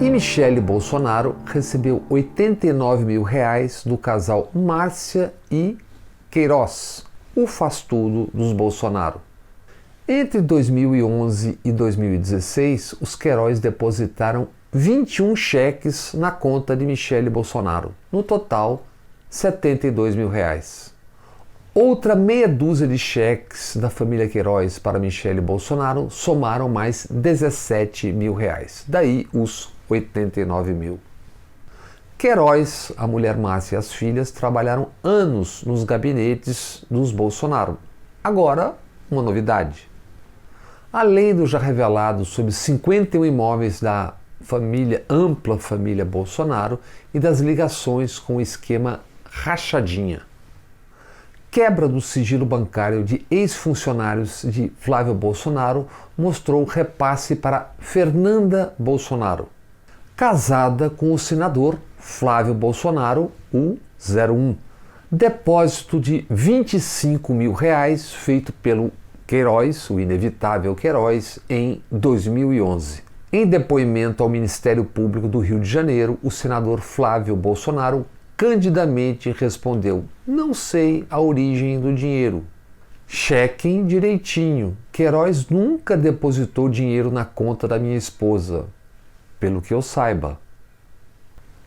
E Michele Bolsonaro recebeu R$89 mil do casal Márcia e Queiroz, o faz-tudo dos Bolsonaro. Entre 2011 e 2016, os Queiroz depositaram 21 cheques na conta de Michele Bolsonaro, no total R$72 mil. Outra meia dúzia de cheques da família Queiroz para Michele Bolsonaro somaram mais R$17 mil, daí os 89 mil. Queiroz, a mulher Márcia e as filhas trabalharam anos nos gabinetes dos Bolsonaro. Agora, uma novidade. Além do já revelado sobre 51 imóveis da ampla família Bolsonaro e das ligações com o esquema rachadinha. Quebra do sigilo bancário de ex-funcionários de Flávio Bolsonaro mostrou repasse para Fernanda Bolsonaro, casada com o senador Flávio Bolsonaro, o 01. Depósito de R$25 mil feito pelo Queiroz, o inevitável Queiroz, em 2011. Em depoimento ao Ministério Público do Rio de Janeiro, o senador Flávio Bolsonaro candidamente respondeu: "Não sei a origem do dinheiro. Chequem direitinho. Queiroz nunca depositou dinheiro na conta da minha esposa, pelo que eu saiba."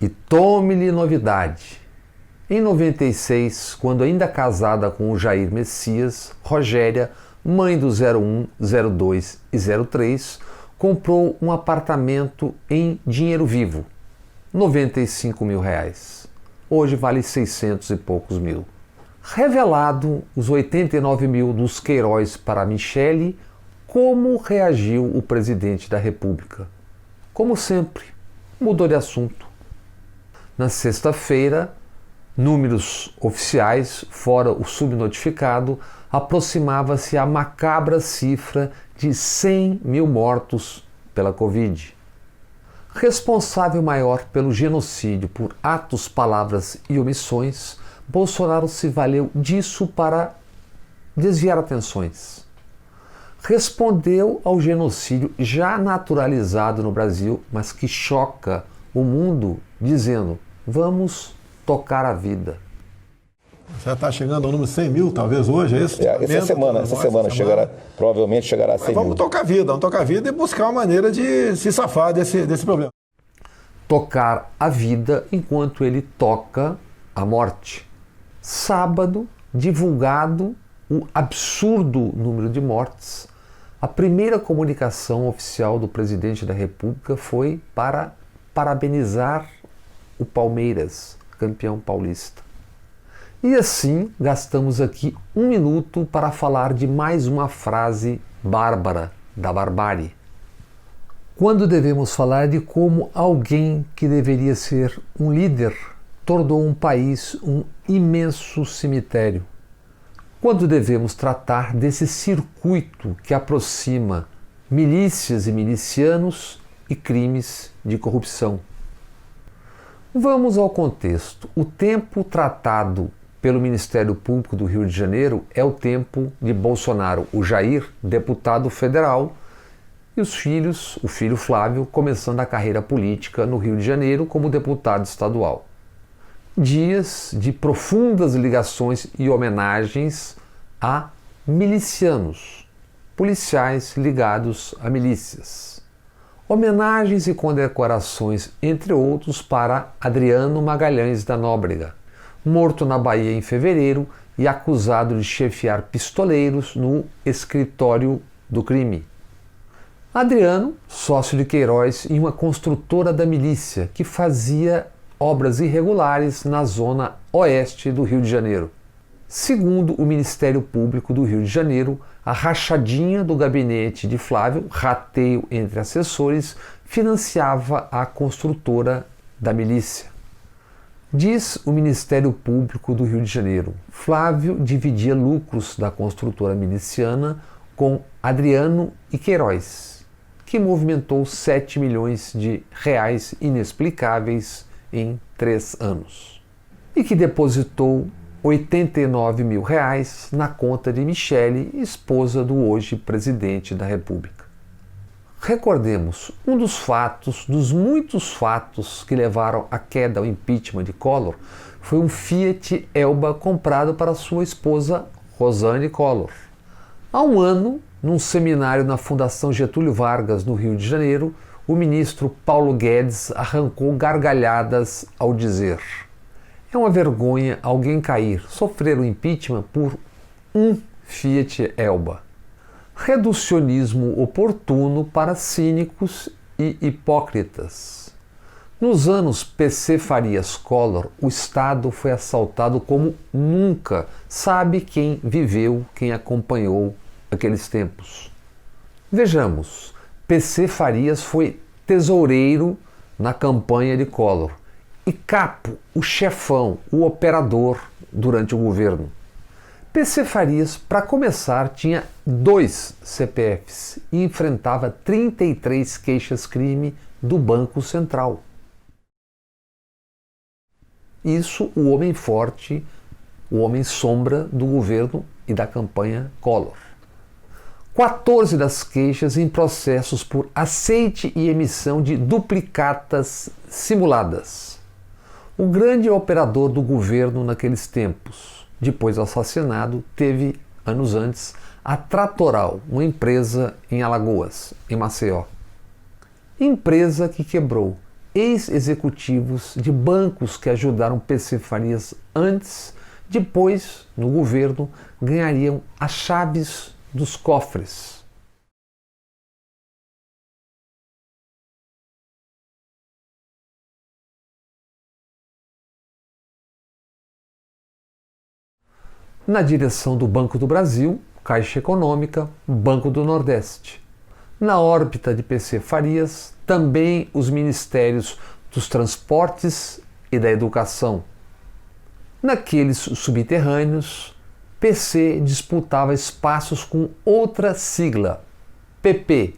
E tome-lhe novidade. Em 96, quando ainda casada com o Jair Messias, Rogéria, mãe do 01, 02 e 03, comprou um apartamento em dinheiro vivo, R$95 mil. Hoje vale 600 e poucos mil. Revelado os 89 mil dos Queiroz para Michele, como reagiu o presidente da República? Como sempre, mudou de assunto. Na sexta-feira, números oficiais, fora o subnotificado, aproximava-se a macabra cifra de 100 mil mortos pela Covid. Responsável maior pelo genocídio por atos, palavras e omissões, Bolsonaro se valeu disso para desviar atenções. Respondeu ao genocídio já naturalizado no Brasil, mas que choca o mundo, dizendo: "Vamos tocar a vida." Já está chegando ao número 100 mil, talvez hoje, é isso? Essa semana provavelmente chegará a 100 mil. Vamos tocar a vida e buscar uma maneira de se safar desse problema. Tocar a vida enquanto ele toca a morte. Sábado, divulgado o absurdo número de mortes. A primeira comunicação oficial do presidente da República foi para parabenizar o Palmeiras, campeão paulista. E assim, gastamos aqui um minuto para falar de mais uma frase bárbara da barbárie. Quando devemos falar de como alguém que deveria ser um líder tornou um país um imenso cemitério? Quando devemos tratar desse circuito que aproxima milícias e milicianos e crimes de corrupção? Vamos ao contexto. O tempo tratado pelo Ministério Público do Rio de Janeiro é o tempo de Bolsonaro, o Jair, deputado federal, e os filhos, o filho Flávio, começando a carreira política no Rio de Janeiro como deputado estadual. Dias de profundas ligações e homenagens a milicianos, policiais ligados a milícias. Homenagens e condecorações, entre outros, para Adriano Magalhães da Nóbrega, morto na Bahia em fevereiro e acusado de chefiar pistoleiros no escritório do crime. Adriano, sócio de Queiroz em uma construtora da milícia que fazia obras irregulares na zona oeste do Rio de Janeiro. Segundo o Ministério Público do Rio de Janeiro, a rachadinha do gabinete de Flávio, rateio entre assessores, financiava a construtora da milícia. Diz o Ministério Público do Rio de Janeiro, Flávio dividia lucros da construtora miliciana com Adriano e Queiroz, que movimentou 7 milhões de reais inexplicáveis em 3 anos, e que depositou 89 mil reais na conta de Michele, esposa do hoje presidente da República. Recordemos, um dos fatos, dos muitos fatos que levaram à queda ao impeachment de Collor, foi um Fiat Elba comprado para sua esposa Rosane Collor. Há um ano, num seminário na Fundação Getúlio Vargas, no Rio de Janeiro, o ministro Paulo Guedes arrancou gargalhadas ao dizer: é uma vergonha alguém cair, sofrer o impeachment por um Fiat Elba. Reducionismo oportuno para cínicos e hipócritas. Nos anos PC Farias Collor, o Estado foi assaltado como nunca. Sabe quem viveu, quem acompanhou aqueles tempos. Vejamos, PC Farias foi tesoureiro na campanha de Collor e capo, o chefão, o operador durante o governo. PC Farias, para começar, tinha 2 CPFs e enfrentava 33 queixas-crime do Banco Central. Isso o homem forte, o homem sombra do governo e da campanha Collor. 14 das queixas em processos por aceite e emissão de duplicatas simuladas. O grande operador do governo naqueles tempos, depois assassinado, teve, anos antes, a Tratoral, uma empresa em Alagoas, em Maceió. Empresa que quebrou ex-executivos de bancos que ajudaram PC Farias antes, depois, no governo, ganhariam as chaves dos cofres. Na direção do Banco do Brasil, Caixa Econômica, Banco do Nordeste. Na órbita de PC Farias, também os ministérios dos Transportes e da Educação. Naqueles subterrâneos, PC disputava espaços com outra sigla, PP,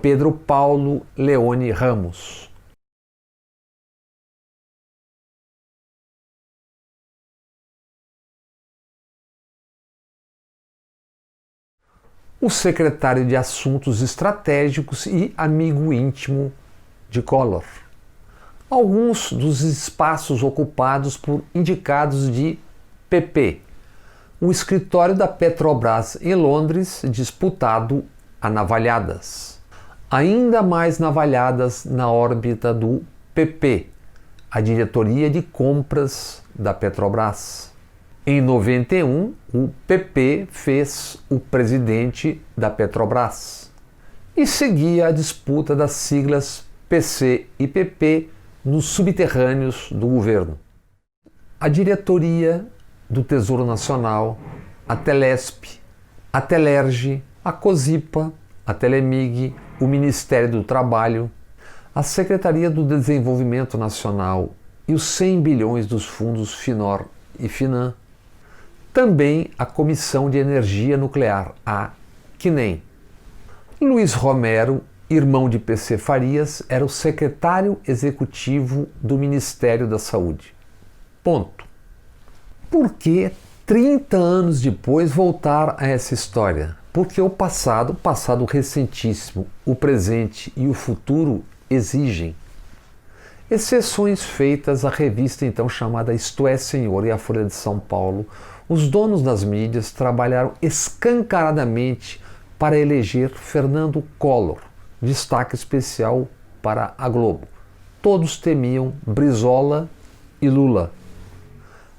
Pedro Paulo Leone Ramos. O secretário de Assuntos Estratégicos e amigo íntimo de Collor. Alguns dos espaços ocupados por indicados de PP. O escritório da Petrobras em Londres, disputado a navalhadas. Ainda mais navalhadas na órbita do PP, a diretoria de compras da Petrobras. Em 91, o PP fez o presidente da Petrobras e seguia a disputa das siglas PC e PP nos subterrâneos do governo. A diretoria do Tesouro Nacional, a Telesp, a Telerge, a Cosipa, a Telemig, o Ministério do Trabalho, a Secretaria do Desenvolvimento Nacional e os 100 bilhões dos fundos Finor e Finan. Também a Comissão de Energia Nuclear, a CNEM. Luiz Romero, irmão de PC Farias, era o secretário executivo do Ministério da Saúde. Ponto. Por que 30 anos depois voltar a essa história? Porque o passado recentíssimo, o presente e o futuro exigem. Exceções feitas à revista então chamada Isto é Senhor e a Folha de São Paulo, os donos das mídias trabalharam escancaradamente para eleger Fernando Collor, destaque especial para a Globo. Todos temiam Brizola e Lula.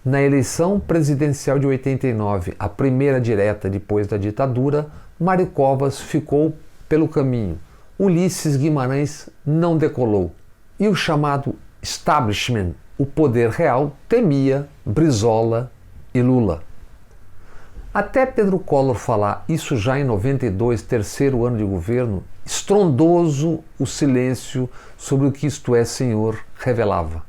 Na eleição presidencial de 89, a primeira direta depois da ditadura, Mário Covas ficou pelo caminho. Ulisses Guimarães não decolou. E o chamado establishment, o poder real, temia Brizola e Lula. Até Pedro Collor falar isso já em 92, terceiro ano de governo, estrondoso o silêncio sobre o que Isto é Senhor revelava.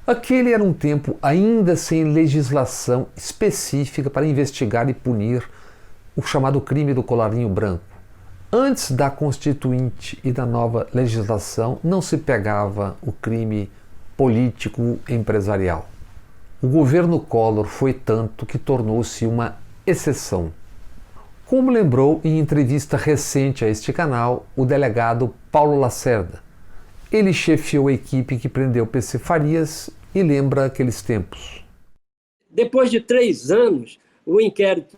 Aquele era um tempo ainda sem legislação específica para investigar e punir o chamado crime do colarinho branco. Antes da Constituinte e da nova legislação, não se pegava o crime político empresarial. O governo Collor foi tanto que tornou-se uma exceção. como lembrou em entrevista recente a este canal o delegado Paulo Lacerda. Ele chefiou a equipe que prendeu PC Farias e lembra aqueles tempos. Depois de 3 anos, o inquérito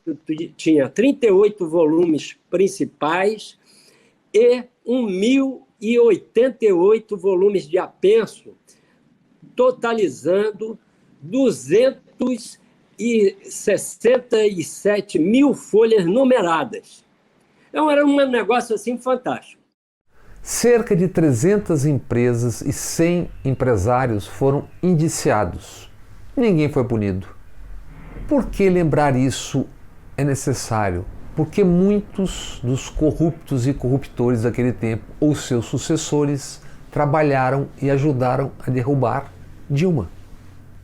tinha 38 volumes principais e 1.088 volumes de apenso, totalizando 267 mil folhas numeradas. Então, era um negócio assim fantástico. Cerca de 300 empresas e 100 empresários foram indiciados. Ninguém foi punido. Por que lembrar isso é necessário? Porque muitos dos corruptos e corruptores daquele tempo, ou seus sucessores, trabalharam e ajudaram a derrubar Dilma.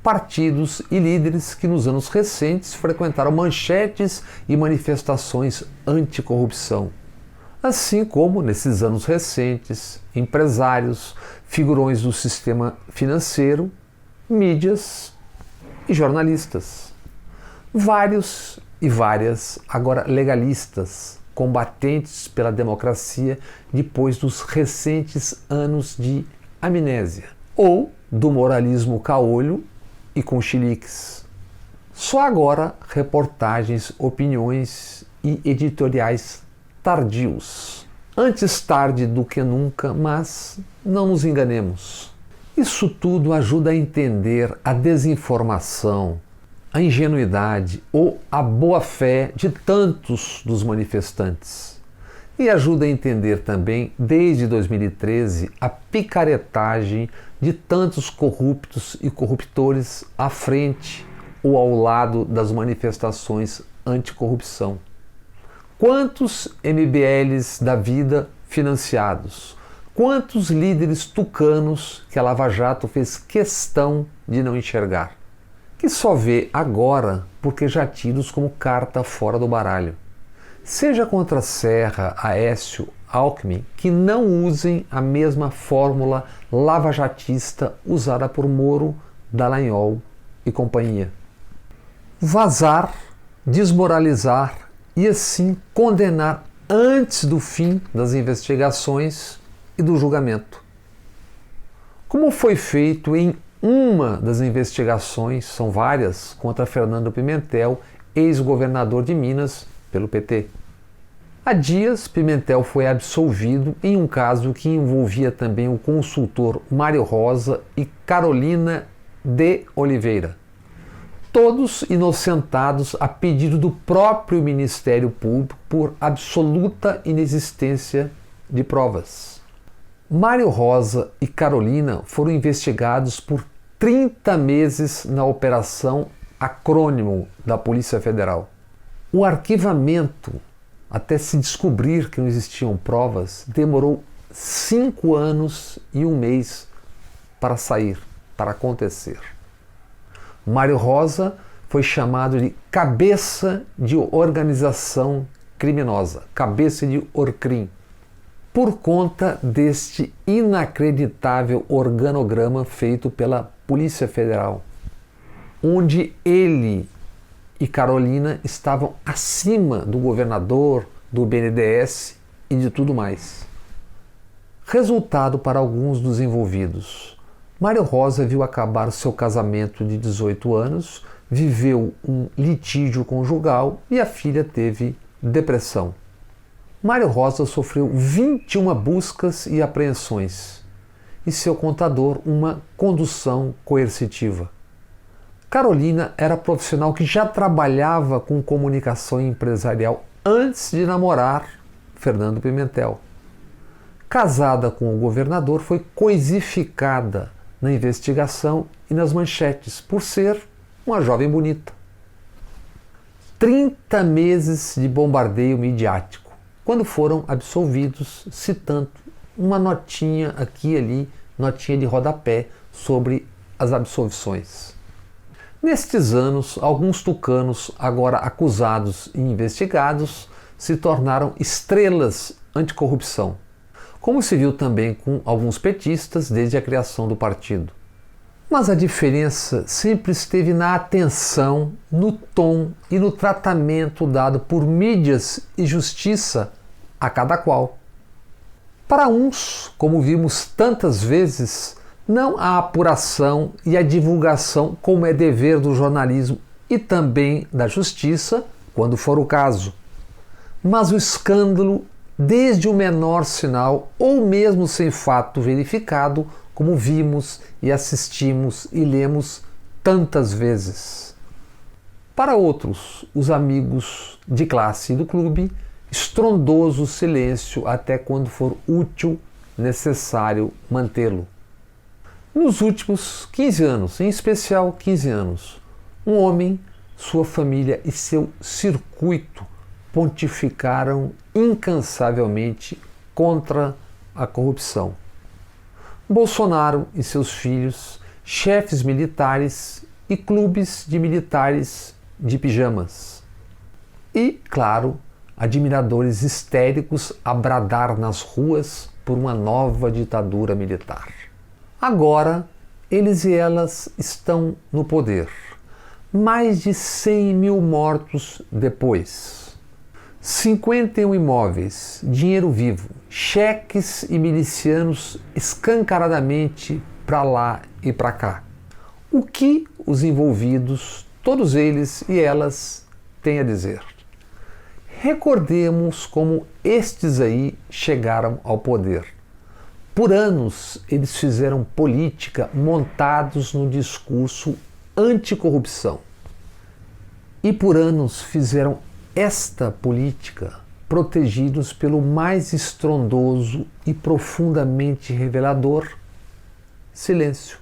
Partidos e líderes que nos anos recentes frequentaram manchetes e manifestações anticorrupção. Assim como, nesses anos recentes, empresários, figurões do sistema financeiro, mídias e jornalistas. Vários e várias, agora legalistas, combatentes pela democracia depois dos recentes anos de amnésia, ou do moralismo caolho e com chiliques. Só agora reportagens, opiniões e editoriais tardios. Antes tarde do que nunca, mas não nos enganemos. Isso tudo ajuda a entender a desinformação, a ingenuidade ou a boa-fé de tantos dos manifestantes. E ajuda a entender também, desde 2013, a picaretagem de tantos corruptos e corruptores à frente ou ao lado das manifestações anticorrupção. Quantos MBLs da vida financiados? Quantos líderes tucanos que a Lava Jato fez questão de não enxergar? Que só vê agora porque já tidos como carta fora do baralho. Seja contra Serra, Aécio, Alckmin, que não usem a mesma fórmula lavajatista usada por Moro, Dallagnol e companhia. Vazar, desmoralizar e assim condenar antes do fim das investigações e do julgamento. Como foi feito em uma das investigações, são várias, contra Fernando Pimentel, ex-governador de Minas, pelo PT. Há dias, Pimentel foi absolvido em um caso que envolvia também o consultor Mário Rosa e Carolina de Oliveira. Todos inocentados a pedido do próprio Ministério Público por absoluta inexistência de provas. Mário Rosa e Carolina foram investigados por 30 meses na Operação Acrônimo da Polícia Federal. O arquivamento, até se descobrir que não existiam provas, demorou 5 anos e 1 mês para sair, para acontecer. Mário Rosa foi chamado de cabeça de organização criminosa, cabeça de Orcrim, por conta deste inacreditável organograma feito pela Polícia Federal, onde ele e Carolina estavam acima do governador, do BNDES e de tudo mais. Resultado para alguns dos envolvidos. Mário Rosa viu acabar seu casamento de 18 anos, viveu um litígio conjugal e a filha teve depressão. Mário Rosa sofreu 21 buscas e apreensões e seu contador uma condução coercitiva. Carolina era profissional que já trabalhava com comunicação empresarial antes de namorar Fernando Pimentel. Casada com o governador, foi coisificada na investigação e nas manchetes por ser uma jovem bonita. 30 meses de bombardeio midiático, quando foram absolvidos, citando uma notinha aqui e ali, notinha de rodapé sobre as absolvições. Nestes anos, alguns tucanos, agora acusados e investigados, se tornaram estrelas anticorrupção, como se viu também com alguns petistas desde a criação do partido. Mas a diferença sempre esteve na atenção, no tom e no tratamento dado por mídias e justiça a cada qual. Para uns, como vimos tantas vezes, não a apuração e a divulgação como é dever do jornalismo e também da justiça, quando for o caso. Mas o escândalo, desde o menor sinal ou mesmo sem fato verificado, como vimos e assistimos e lemos tantas vezes. Para outros, os amigos de classe do clube, estrondoso silêncio até quando for útil, necessário mantê-lo. Nos últimos 15 anos, em especial 15 anos, um homem, sua família e seu circuito pontificaram incansavelmente contra a corrupção. Bolsonaro e seus filhos, chefes militares e clubes de militares de pijamas. E, claro, admiradores histéricos a bradar nas ruas por uma nova ditadura militar. Agora, eles e elas estão no poder. Mais de 100 mil mortos depois. 51 imóveis, dinheiro vivo, cheques e milicianos escancaradamente para lá e para cá. O que os envolvidos, todos eles e elas, têm a dizer? Recordemos como estes aí chegaram ao poder. Por anos eles fizeram política montados no discurso anticorrupção. E por anos fizeram esta política protegidos pelo mais estrondoso e profundamente revelador silêncio.